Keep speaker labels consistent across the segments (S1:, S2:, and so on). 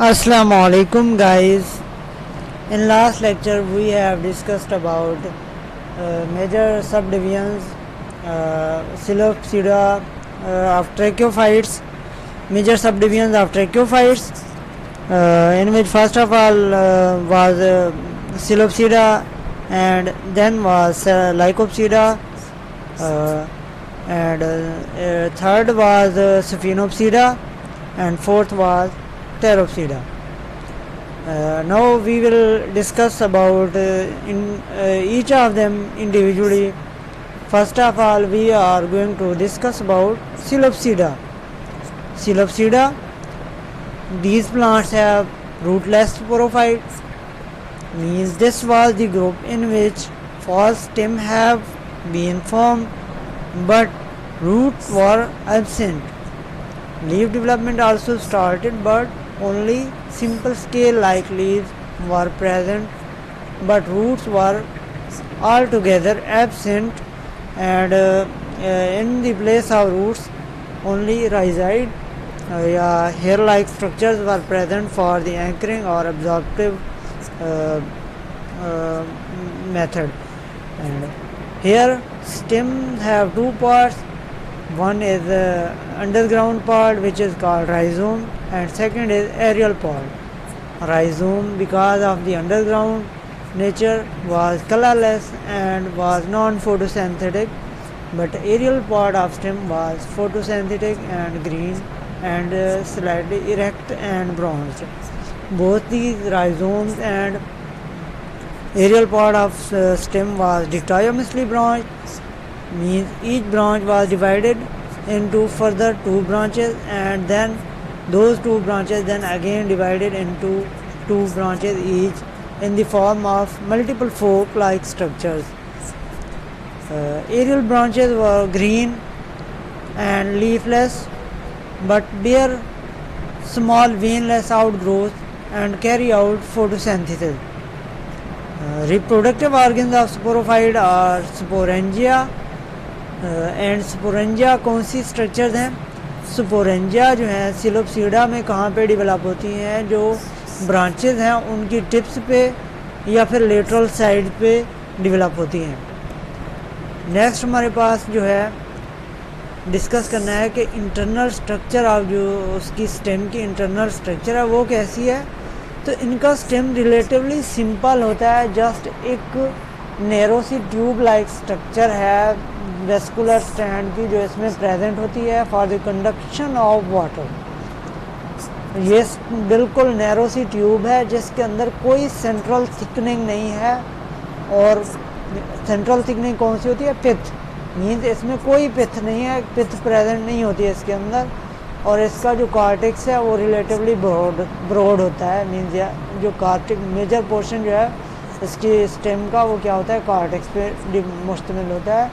S1: Assalamu alaikum guys. In last lecture we have discussed about major subdivisions, Coelopsida of tracheophytes, major subdivisions of tracheophytes, in which first of all was Coelopsida, and then was Lycopsida, and third was Sphenopsida, and fourth was Pteropsida. Now we will discuss about in each of them individually. First of all, we are going to discuss about Coelopsida. Coelopsida, these plants have rootless sporophytes, means this was the group in which false stem have been formed but roots were absent. Leaf development also started, but only simple scale like leaves were present, but roots were altogether absent, and in the place of roots only rhizide hair-like structures were present for the anchoring or absorptive method. And here stems have two parts. One is the underground part, which is called rhizome, and second is aerial part. Rhizome, because of the underground nature, was colorless and was non-photosynthetic, but aerial part of stem was photosynthetic and green and slightly erect and bronzed. Both these rhizomes and aerial part of stem was dichotomously branched, means each branch was divided into further two branches, and then those two branches then again divided into two branches each in the form of multiple fork-like structures. Aerial branches were green and leafless but bear small veinless outgrowths and carry out photosynthesis. Reproductive organs of sporophyte are sporangia, and sporangia कौन सी structures हैं? Sporangia जो है सिलोप्सीडा में कहाँ पे develop होती हैं? जो ब्रांचेस हैं उनकी टिप्स पे या फिर लेटरल साइड पे डेवलप होती हैं. नेक्स्ट हमारे पास जो है डिस्कस करना है कि इंटरनल स्ट्रक्चर ऑफ जो उसकी स्टेम की इंटरनल स्ट्रक्चर है वो कैसी है. तो इनका स्टेम रिलेटिवली सिंपल होता है, जस्ट एक नैरो सी ट्यूब लाइक स्ट्रक्चर है वेस्कुलर स्टैंड की जो इसमें प्रेजेंट होती है for the conduction of water. ये बिल्कुल नैरो सी ट्यूब है जिसके अंदर कोई सेंट्रल थिकनिंग नहीं है. और सेंट्रल थिकनिंग कौन सी होती है? पिथ. मीन्स इसमें कोई पिथ नहीं है, पिथ प्रेजेंट नहीं होती है इसके अंदर. और इसका जो कॉर्टेक्स है वो रिलेटिवली ब्रॉड होता है. मीन्स जो कॉर्टेक मेजर पोर्शन जो है इसकी स्टेम का वो क्या होता है? कॉर्टेक्स पे मुश्तमिल होता है.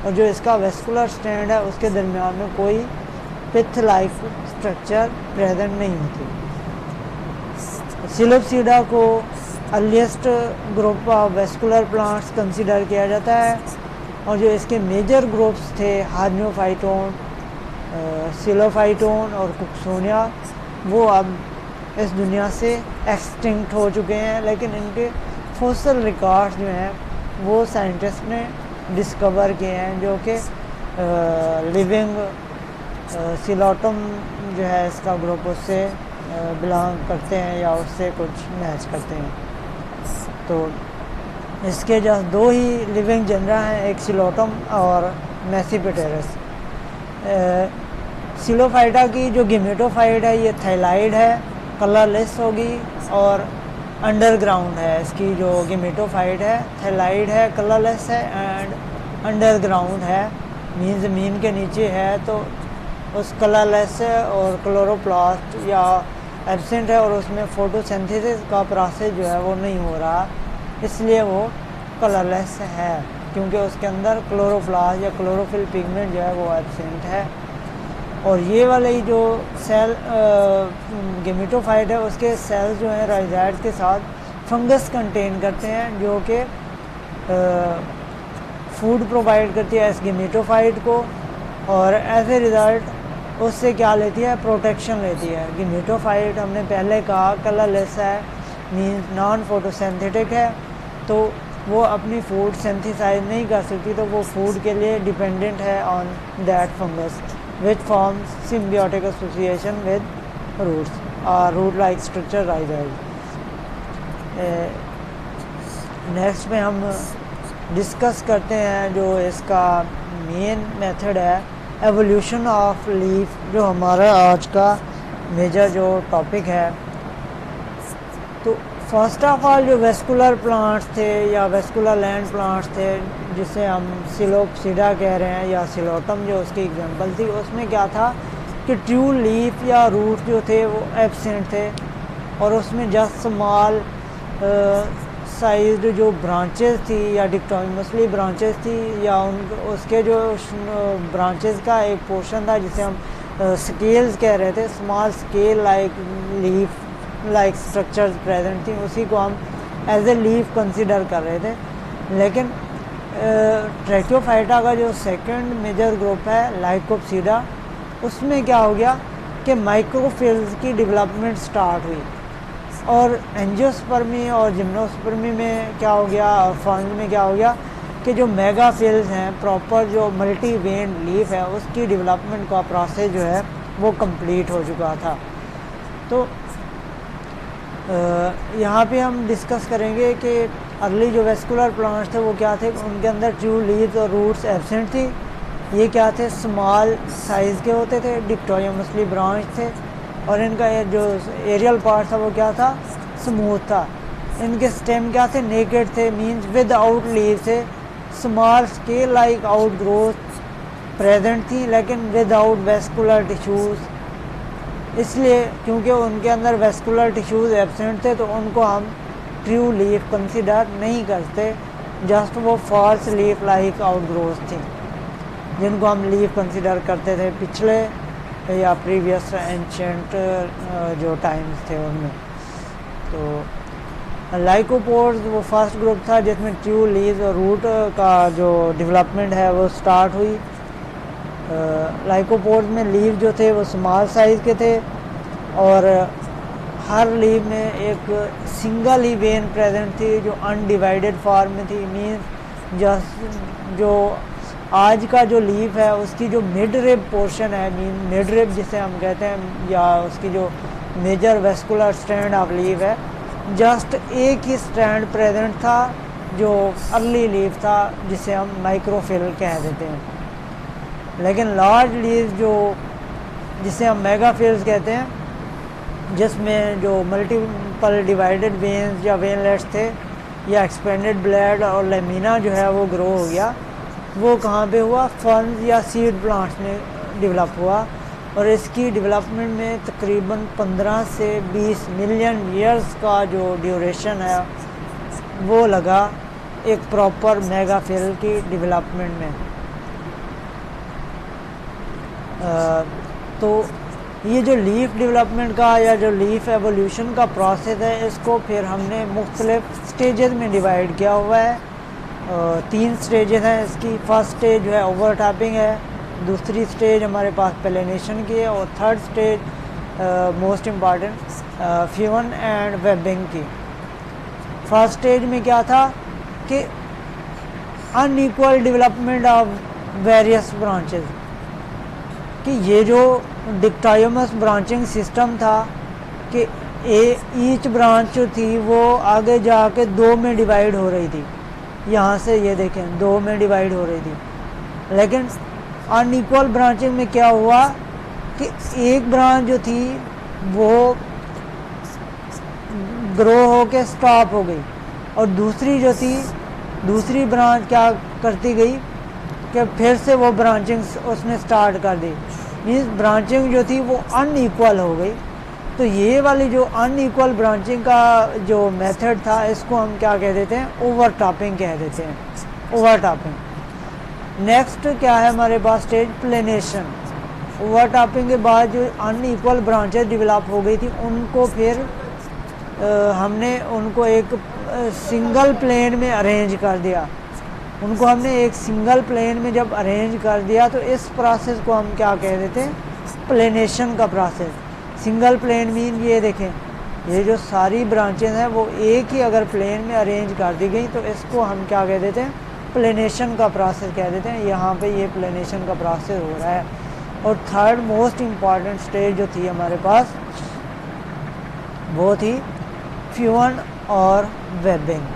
S1: और जो इसका वेस्कुलर स्टैंड है उसके दरमियान में कोई पिथ लाइक स्ट्रक्चर प्रेजेंट नहीं होती. सिलोप्सीडा को earliest group of vascular plants consider किया जाता है. और जो इसके मेजर ग्रुप्स थे हार्नियोफाइटोन, सिलोफाइटोन और कुक्सोनिया, वो अब इस दुनिया से एक्सटिंक्ट हो चुके हैं. लेकिन इनके फॉसिल रिकॉर्ड्स जो हैं वो साइंटिस्ट ने डिस्कवर किए हैं, जो कि लिविंग सिलोटम जो है इसका ग्रुप उससे बिलोंग करते हैं या उससे कुछ मैच करते हैं. तो इसके जस्ट दो ही लिविंग जनरा हैं, एक सिलोटम और मैसीपेटेरस. सिलोफाइटा की जो गेमेटोफाइट है ये थैलाइड है, कलरलेस होगी और अंडरग्राउंड है. इसकी जो गेमेटोफाइट है थैलाइड है, कलरलेस है एंड अंडरग्राउंड है, मीन ज़मीन के नीचे है. तो उस कलरलेस है और क्लोरोप्लास्ट या एब्सेंट है और उसमें फोटोसिंथेसिस का प्रोसेस जो है वो नहीं हो रहा, इसलिए वो कलरलेस है, क्योंकि उसके अंदर क्लोरोप्लास्ट या क्लोरोफिल पिगमेंट जो है वो एब्सेंट है. और ये वाली जो सेल गेमेटोफाइट है उसके सेल्स जो हैं राइजाइड के साथ फंगस कंटेन करते हैं, जो कि फूड प्रोवाइड करती है इस गेमेटोफाइट को. और एज ए रिज़ल्ट उससे क्या लेती है, प्रोटेक्शन लेती है। कि मीटोफाइट हमने पहले कहा कलरलेस है, मीन्स नॉन फोटोसिंथेटिक है, तो वो अपनी फूड सिंथेसाइज नहीं कर सकती, तो वो फूड के लिए डिपेंडेंट है on that fungus which forms symbiotic association with roots और root like structure rise. Next में हम डिस्कस करते हैं जो इसका मेन मेथड है, एवोल्यूशन ऑफ लीफ, जो हमारा आज का मेजर जो टॉपिक है। तो फर्स्ट ऑफ ऑल जो वेस्कुलर प्लांट्स थे या वेस्कुलर लैंड प्लांट्स थे, जिसे हम सिलोपसीडा कह रहे हैं या सिलोटम जो उसकी एग्जांपल थी, उसमें क्या था कि ट्रू लीफ या रूट जो थे वो एब्सेंट थे, और उसमें जस्ट स्मॉल साइज जो ब्रांचेस थी या डिक्टोमसली ब्रांचेस थी, या उसके जो ब्रांचेस का एक पोर्शन था जिसे हम स्केल्स कह रहे थे, small scale like leaf like structures present थी, उसी को हम एज ए लीफ कंसिडर कर रहे थे। लेकिन ट्रैकियोफाइटा का जो सेकंड मेजर ग्रुप है लाइकोप्सीडा, उसमें क्या हो गया कि माइक्रोफिल्स की डेवलपमेंट स्टार्ट हुई, और एंजियोस्पर्मी और जिम्नोस्पर्मी में क्या हो गया, और फर्न्स में क्या हो गया कि जो मेगाफिल्स हैं, प्रॉपर जो मल्टी वेन लीफ है, उसकी डेवलपमेंट का प्रोसेस जो है वो कंप्लीट हो चुका था। तो यहाँ पे हम डिस्कस करेंगे कि अर्ली जो वेस्कुलर प्लांट्स थे वो क्या थे, उनके अंदर ट्रू लीव्स और रूट्स एब्सेंट थी। ये क्या थे, स्मॉल साइज़ के होते थे, डिक्टोरियमसली ब्रांच थे, और इनका जो एरियल पार्ट था वो क्या था, स्मूथ था। इनके स्टेम क्या थे, नेकेड थे, मींस विद आउट लीव थे। Small scale like out growth present थी, लेकिन विद आउट वेस्कुलर टिश्यूज़, इसलिए क्योंकि उनके अंदर वेस्कुलर टिश्यूज़ एब्सेंट थे, तो उनको हम ट्रू लीफ कंसिडर नहीं करते, जस्ट वो false leaf like outgrowth थी, जिनको हम लीफ कंसिडर करते थे पिछले या प्रीवियस एंशेंट जो टाइम्स थे उनमें। तो लाइकोपोड्स वो फर्स्ट ग्रुप था जिसमें ट्रू लीव्स और रूट का जो डेवलपमेंट है वो स्टार्ट हुई। लाइकोपोड्स में लीव जो थे वो स्मॉल साइज़ के थे, और हर लीव में एक सिंगल ही वेन प्रेजेंट थी जो अनडिवाइडेड फॉर्म में थी। मीन्स जस्ट जो आज का जो लीफ है उसकी जो मिड रिब पोर्शन है, मीन मिड रिब जिसे हम कहते हैं, या उसकी जो major vascular strand of leaf है, जस्ट एक ही स्ट्रैंड प्रेजेंट था जो अर्ली लीफ था, जिसे हम माइक्रोफिल कह देते हैं। लेकिन लार्ज लीव जो जिसे हम मेगाफिल्स कहते हैं, जिसमें जो मल्टीपल डिवाइडेड वेन्स या वेनलेट्स थे, या एक्सपेंडेड ब्लेड और लेमिना जो है वो ग्रो हो गया, वो कहाँ पे हुआ, फर्न्स या सीड प्लांट्स में डेवलप हुआ। और इसकी डेवलपमेंट में तकरीबन 15 से 20 मिलियन ईयर्स का जो ड्यूरेशन है वो लगा एक प्रॉपर मेगाफिल की डेवलपमेंट में। तो ये जो लीफ डेवलपमेंट का या जो लीफ एवोल्यूशन का प्रोसेस है, इसको फिर हमने मुख्तलिफ स्टेजेस में डिवाइड किया हुआ है। 3 स्टेजेस हैं इसकी। फर्स्ट स्टेज जो है ओवरटॉपिंग है, दूसरी स्टेज हमारे पास पेलिनेशन की है, और third stage most important fusion and webbing की। फर्स्ट स्टेज में क्या था कि unequal development of various branches, कि ये जो डिक्टाइमस ब्रांचिंग सिस्टम था कि ईच ब्रांच जो थी वो आगे जाके 2 में डिवाइड हो रही थी। यहाँ से ये देखें 2 में डिवाइड हो रही थी। लेकिन अनइक्वल ब्रांचिंग में क्या हुआ कि एक ब्रांच जो थी वो ग्रो होके स्टॉप हो गई, और दूसरी जो थी, दूसरी ब्रांच क्या करती गई कि फिर से वो ब्रांचिंग उसने स्टार्ट कर दी। मीन्स ब्रांचिंग जो थी वो अनइक्वल हो गई। तो ये वाली जो अनइक्वल ब्रांचिंग का जो मेथड था, इसको हम क्या कह देते हैं, ओवरटॉपिंग कह देते हैं, ओवरटॉपिंग। नेक्स्ट क्या है हमारे पास स्टेज, प्लेनेशन। ओवरटॉपिंग के बाद जो अनइक्वल ब्रांचेस डेवलप हो गई थी, उनको फिर हमने उनको एक सिंगल प्लेन में अरेंज कर दिया। उनको हमने एक सिंगल प्लेन में जब अरेंज कर दिया, तो इस प्रोसेस को हम क्या कह देते हैं, प्लेनेशन का प्रोसेस। सिंगल प्लेन मीन ये देखें, ये जो सारी ब्रांचेस हैं वो एक ही अगर प्लेन में अरेंज कर दी गई तो इसको हम क्या कह देते हैं, प्लेनेशन का प्रोसेस कह देते हैं। यहाँ पे ये प्लेनेशन का प्रोसेस हो रहा है। और थर्ड मोस्ट इम्पॉर्टेंट स्टेज जो थी हमारे पास वो थी फ्यूजन और वेबिंग।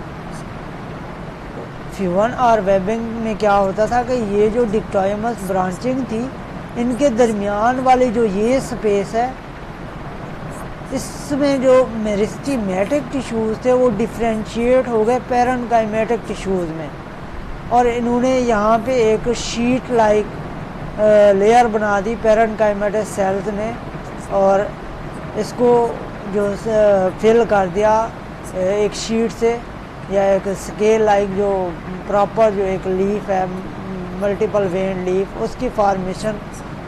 S1: फ्यूजन और वेबिंग में क्या होता था कि ये जो डिक्टोयमस ब्रांचिंग थी, इनके दरमियान वाली जो ये स्पेस है, इसमें जो मेरिस्टेमेटिक टिश्यूज़ थे वो डिफ्रेंशिएट हो गए पैरेन्काइमेटिक टिश्यूज़ में, और इन्होंने यहाँ पे एक शीट लाइक लेयर बना दी पैरेन्काइमेटिक सेल्स ने, और इसको जो फिल कर दिया एक शीट से या एक स्केल लाइक जो प्रॉपर जो एक लीफ है मल्टीपल वेन लीफ, उसकी फॉर्मेशन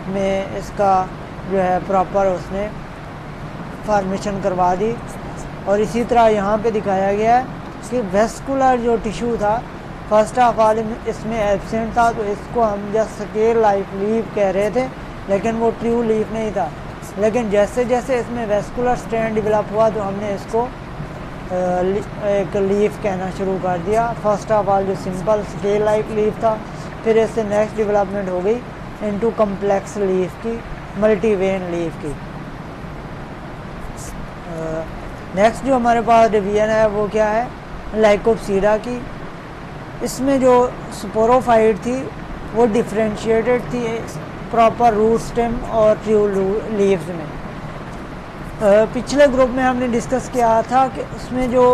S1: में इसका जो है प्रॉपर उसने फॉर्मेशन करवा दी। और इसी तरह यहाँ पे दिखाया गया है कि वेस्कुलर जो टिश्यू था फर्स्ट ऑफ ऑल इसमें एब्सेंट था, तो इसको हम जस्ट स्केल लाइक लीफ कह रहे थे, लेकिन वो ट्रू लीफ नहीं था। लेकिन जैसे जैसे इसमें वेस्कुलर स्ट्रैंड डेवलप हुआ तो हमने इसको एक लीफ कहना शुरू कर दिया। फर्स्ट ऑफ ऑल जो सिंपल स्केल लाइक लीफ था, फिर इससे नेक्स्ट डेवलपमेंट हो गई इनटू कम्प्लेक्स लीफ की, मल्टी वेन लीफ की। नेक्स्ट जो हमारे पास डिवीजन है वो क्या है, लाइकोप्सीडा की। इसमें जो स्पोरोफाइट थी वो डिफ्रेंशिएटेड थी प्रॉपर रूट स्टेम और ट्रू लीव्स में। पिछले ग्रुप में हमने डिस्कस किया था कि उसमें जो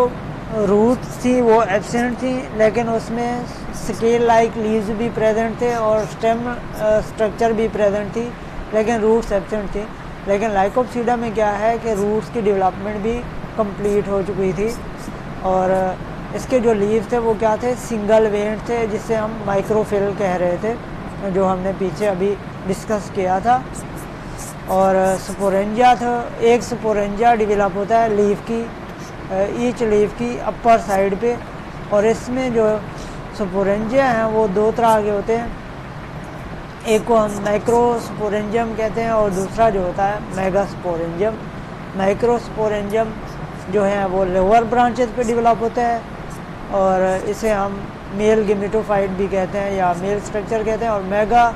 S1: रूट्स थी वो एब्सेंट थी, लेकिन उसमें स्केल लाइक लीव्स भी प्रेजेंट थे और स्टेम स्ट्रक्चर भी प्रेजेंट थी, लेकिन रूट्स एब्सेंट थी। लेकिन लाइकोप्सीडा में क्या है कि रूट्स की डेवलपमेंट भी कंप्लीट हो चुकी थी, और इसके जो लीव्स थे वो क्या थे, सिंगल वेन थे, जिसे हम माइक्रोफिल कह रहे थे, जो हमने पीछे अभी डिस्कस किया था। और स्पोरेंजिया था, एक स्पोरेंजिया डेवलप होता है लीफ की, ईच लीफ की अपर साइड पे, और इसमें जो स्पोरेंजिया हैं वो दो तरह के होते हैं, एक को हम माइक्रोस्पोरेंजियम कहते हैं और दूसरा जो होता है मेगास्पोरेंजियम। माइक्रोस्पोरेंजियम जो है वो लोअर ब्रांचेस पे डेवलप होता है, और इसे हम मेल गेमेटोफाइट भी कहते हैं या मेल स्ट्रक्चर कहते हैं, और मेगा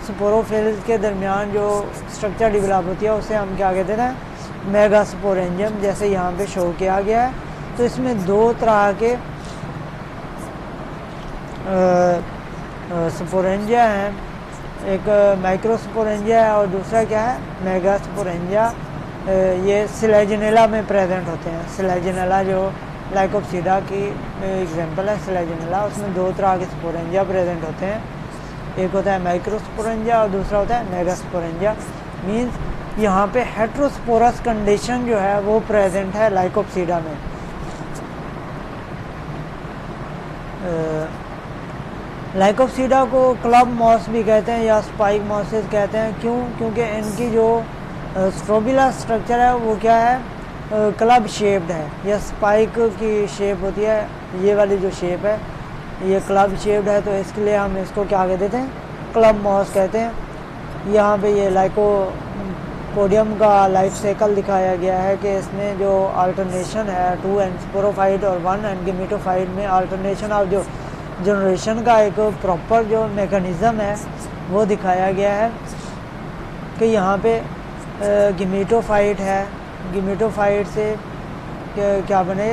S1: स्पोरोफिल के दरमियान जो स्ट्रक्चर डेवलप होती है उसे हम क्या कहते हैं, मेगा स्पोरेंजियम, जैसे यहाँ पे शो किया गया है। तो इसमें दो तरह के स्पोरेंजिया हैं, एक माइक्रोस्पोरेंजिया है और दूसरा क्या है, मेगास्पोरेंजिया। ये सिलेजिनेला में प्रेजेंट होते हैं। सिलेजिनेला जो लाइकोप्सीडा की एग्जांपल है सिलेजिनेला, उसमें दो तरह के स्पोरेंजिया प्रेजेंट होते हैं, एक होता है माइक्रोस्पोरेंजिया और दूसरा होता है मेगास्पोरेंजिया। मींस यहाँ पे हेट्रोस्पोरस कंडीशन जो है वो प्रेजेंट है लाइकोप्सीडा में। लाइकोप्सीडा को क्लब मॉस भी कहते हैं या स्पाइक मॉसेस कहते हैं। क्यों? क्योंकि इनकी जो स्ट्रोबिला स्ट्रक्चर है वो क्या है, क्लब शेप्ड है, या स्पाइक की शेप होती है, ये वाली जो शेप है ये क्लब शेप्ड है, तो इसके लिए हम इसको क्या कह देते हैं, क्लब मॉस कहते हैं। यहाँ पे ये लाइकोपोडियम का लाइफ साइकिल दिखाया गया है कि इसमें जो अल्टरनेशन है 2 एंस्पोरोफाइट और 1 एंगेमेटोफाइट में अल्टरनेशन ऑफ जो जनरेशन का एक प्रॉपर जो मेकनिज़म है वो दिखाया गया है कि यहाँ पे गेमेटोफाइट है, गेमेटोफाइट से क्या बने,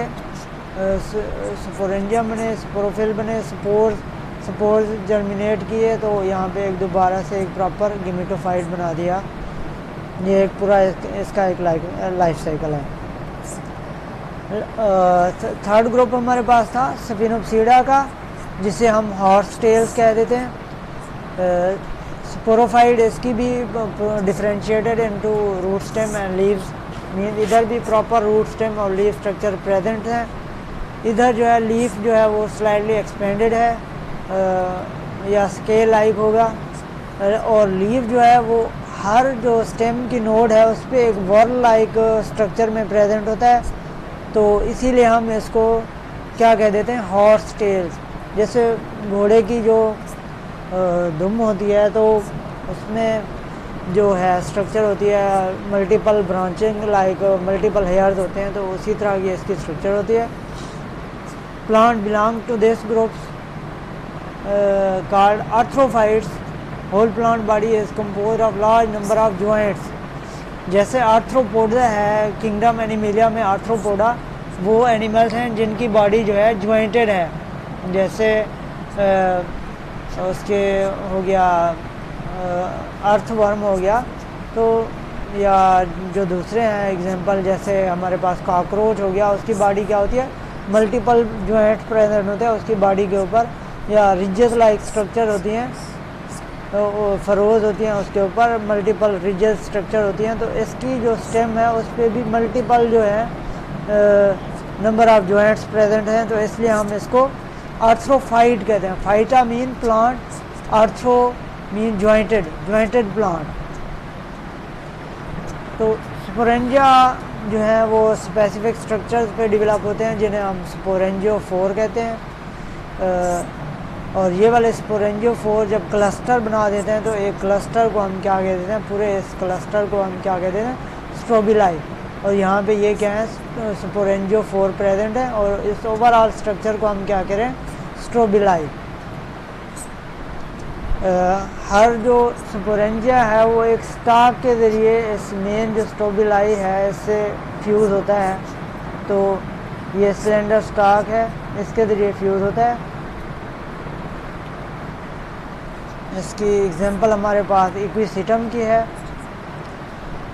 S1: स्पोरेंजियम बने, स्पोरोफिल बने, स्पोर्स जर्मिनेट किए, तो यहाँ पे एक दोबारा से एक प्रॉपर गेमेटोफाइट बना दिया। ये एक पूरा इसका एक लाइफ साइकिल है। थर्ड ग्रुप हमारे पास था स्पिनोप्सीडा का, जिसे हम हॉर्स टेल्स कह देते हैं। स्पोरोफाइट इसकी भी differentiated into root stem and leaves, mean इधर भी प्रॉपर रूट स्टेम और लीफ स्ट्रक्चर प्रेजेंट है। इधर जो है लीफ जो है वो स्लाइडली एक्सपेंडेड है या स्केल लाइक होगा, और लीफ जो है वो हर जो स्टेम की नोड है उस पर एक वर्ल लाइक स्ट्रक्चर में प्रेजेंट होता है, तो इसीलिए हम इसको क्या कह देते हैं, हॉर्स टेल्स। जैसे घोड़े की जो दुम होती है तो उसमें जो है स्ट्रक्चर होती है, multiple branching like multiple hairs होते हैं, तो उसी तरह की इसकी स्ट्रक्चर होती है। Plant belong to this groups called arthrophytes. Whole plant body is composed of large number of joints. जैसे आर्थ्रोपोडा है, किंगडम एनिमेलिया में आर्थ्रोपोडा वो एनिमल्स हैं जिनकी बॉडी जो है ज्वाइंटेड है। जैसे उसके हो गया अर्थवर्म हो गया, तो या जो दूसरे हैं एग्जांपल, जैसे हमारे पास कॉकरोच हो गया, उसकी बॉडी क्या होती है, मल्टीपल जॉइंट प्रेजेंट होते हैं उसकी बॉडी के ऊपर, या रिजेस लाइक स्ट्रक्चर होती हैं, तो फरोज होती हैं उसके ऊपर, मल्टीपल रिजेस स्ट्रक्चर होती हैं। तो इसकी जो स्टेम है उस पर भी मल्टीपल जो है नंबर ऑफ जॉइंट्स प्रेजेंट हैं, तो इसलिए हम इसको आर्थ्रोफाइट कहते हैं। Phyta mean plant, arthro mean jointed plant. तो स्पोरेंजिया जो है वो स्पेसिफिक स्ट्रक्चर्स पे डेवलप होते हैं जिन्हें हम स्पोरेंजियोफोर कहते हैं। और ये वाले स्पोरेंजियोफोर जब क्लस्टर बना देते हैं तो एक क्लस्टर को हम क्या कह देते हैं, पूरे इस क्लस्टर को हम क्या कहते हैं, स्ट्रोबिलाई। और यहाँ पे ये क्या है, स्पोरेंजियोफोर प्रेजेंट है, और इस ओवरऑल स्ट्रक्चर को हम क्या कह रहे हैं, स्ट्रोबिलाई। हर जो स्पोरेंजिया है वो एक स्टाक के ज़रिए इस मेन जो स्ट्रोबिलाई है इससे फ्यूज़ होता है। तो ये सिलेंडर स्टाक है, इसके ज़रिए फ्यूज़ होता है। इसकी एग्जांपल हमारे पास इक्विसिटम की है।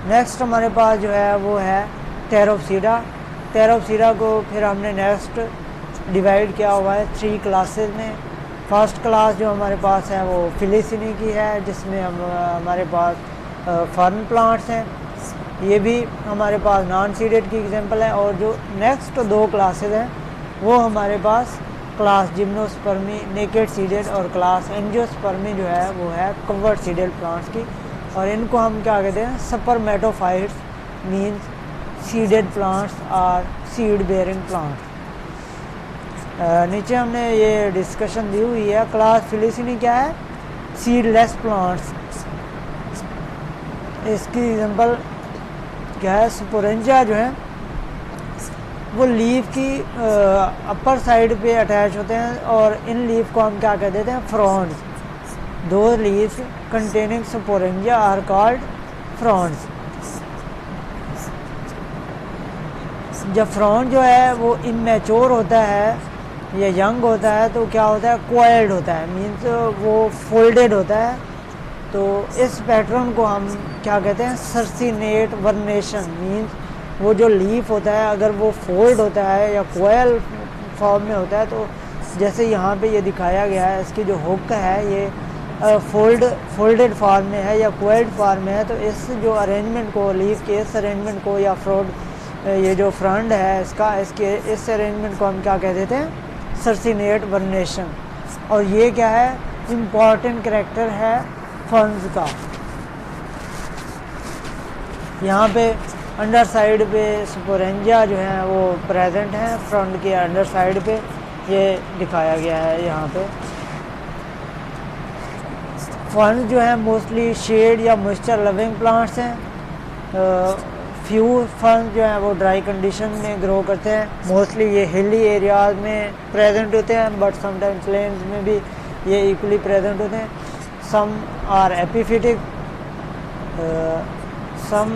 S1: नेक्स्ट हमारे पास जो है वो है टेरोप्सिडा। टेरोप्सिडा को फिर हमने नेक्स्ट डिवाइड किया हुआ है 3 क्लासेस में। फर्स्ट क्लास जो हमारे पास है वो फिलिसिनी की है, जिसमें हमारे पास फर्न प्लांट्स हैं, ये भी हमारे पास नॉन सीडेड की एग्जांपल है। और जो नेक्स्ट 2 क्लासेस हैं वो हमारे पास क्लास जिम्नोस्पर्मी नेकेड सीडेड और क्लास एंजियोस्पर्मी जो है वो है कवर्ड सीडेड प्लांट्स की। और इनको हम क्या कहते हैं, स्पर्मेटोफाइट्स मीन्स सीडेड प्लांट्स और सीड बेयरिंग प्लांट्स। नीचे हमने ये डिस्कशन दी हुई है। क्लास फिलिसिनी क्या है, सीडलेस प्लांट्स। इसकी एग्जांपल क्या है, स्पोरेंजिया जो है वो लीफ की अपर साइड पे अटैच होते हैं, और इन लीफ को हम क्या कह देते हैं, fronds. 2 leaves containing sporangia are called fronds. जब फ्रॉन्ड जो है वो इमेच्योर होता है या यंग होता है तो क्या होता है, क्वाइल्ड होता है, मीन्स वो फोल्डेड होता है। तो इस पैटर्न को हम क्या कहते हैं, सर्सिनेट वर्नेशन। मीन्स वो जो लीफ होता है अगर वो फोल्ड होता है या कोयल फॉर्म में होता है, तो जैसे यहाँ पे ये दिखाया गया है, इसकी जो हुक है ये फोल्डेड फॉर्म में है या कोयल्ड फॉर्म में है। तो इस जो अरेंजमेंट को, लीफ के इस अरेंजमेंट को या ये जो फ्रंट है इसके इस अरेंजमेंट को हम क्या कह देते हैं, सर्सिनेट वर्नेशन। और ये क्या है, इम्पॉर्टेंट कैरेक्टर है फर्न्स का। यहाँ पे अंडर साइड पे स्पोरेंजिया जो है वो प्रेजेंट है, फ्रंट के अंडर साइड पे ये दिखाया गया है। यहाँ पे फर्न्स जो है मोस्टली शेड या मॉइस्चर लविंग प्लांट्स हैं। फ्यू फर्न्स जो हैं वो ड्राई कंडीशन में ग्रो करते हैं। मोस्टली ये हिली एरियाज में प्रेजेंट होते हैं, बट समटाइम्स प्लेन्स में भी ये इक्वली प्रेजेंट होते हैं। Some are epiphytic. सम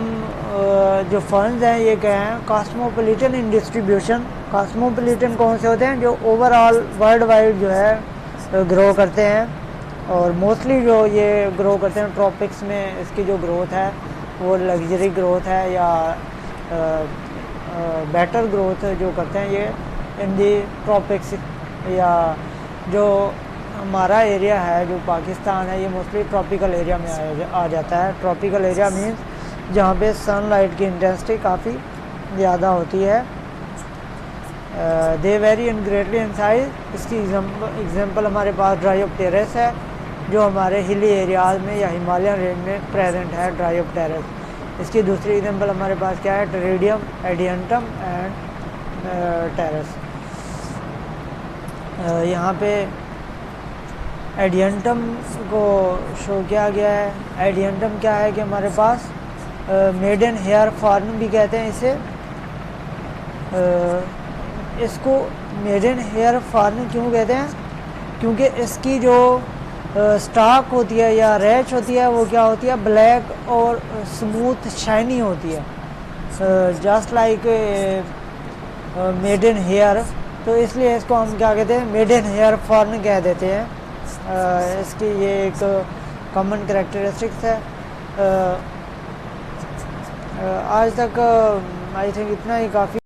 S1: जो फर्न्स हैं ये क्या हैं, कॉस्मोपोलिटन इन डिस्ट्रीब्यूशन। कॉस्मोपोलिटन कौन से होते हैं, जो ओवरऑल वर्ल्ड वाइड जो है ग्रो करते हैं, और मोस्टली जो ये ग्रो करते हैं ट्रॉपिक्स में। इसकी जो ग्रोथ है वो लग्जरी ग्रोथ है या बेटर ग्रोथ जो करते हैं ये इन दी ट्रॉपिक्स। या जो हमारा एरिया है जो पाकिस्तान है ये मोस्टली ट्रॉपिकल एरिया में आ जाता है। ट्रॉपिकल एरिया मीन्स जहाँ पे सनलाइट की इंटेंसिटी काफ़ी ज़्यादा होती है। They vary in greatly in size. इसकी एग्जांपल हमारे पास ड्रायोप्टेरस है जो हमारे हिली एरियाज में या हिमालयन रेंज में प्रेजेंट है, ड्रायोप्टेरस। इसकी दूसरी एग्जांपल हमारे पास क्या है, टेरेडियम, एडियंटम एंड टेरस। यहाँ पे एडियंटम को शो किया गया है। एडियंटम क्या है कि हमारे पास मेडन हेयर फॉर्न भी कहते हैं इसे। इसको मेडन हेयर फॉर्न क्यों कहते हैं? क्योंकि इसकी जो स्टॉक होती है या रैच होती है वो क्या होती है, ब्लैक और स्मूथ शाइनी होती है, जस्ट लाइक मेडन हेयर। तो इसलिए इसको हम क्या कहते हैं, मेडन हेयर फॉर्न कह देते हैं। इसकी ये एक कॉमन कैरेक्टरिस्टिक्स है। आज तक आई थिंक इतना ही काफ़ी